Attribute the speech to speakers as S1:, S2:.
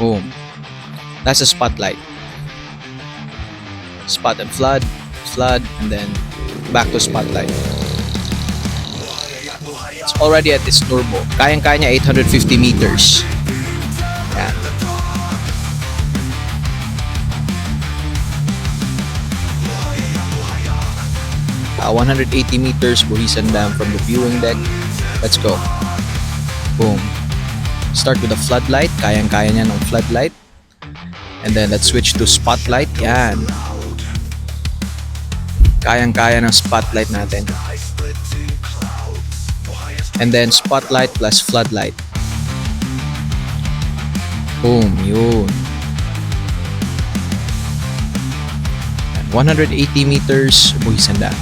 S1: Boom. That's a spotlight. Spot and flood, and then back to spotlight. It's already at its turbo. Kayang-kaya niya 850 meters. Yan. 180 meters buhisan dam from the viewing deck. Let's go. Boom. Start with a floodlight. Kayang-kaya niya ng floodlight. And then let's switch to spotlight. Yan. Kayang-kaya ng spotlight natin. And then spotlight plus floodlight. Boom. Yun. 180 meters buhisan dam.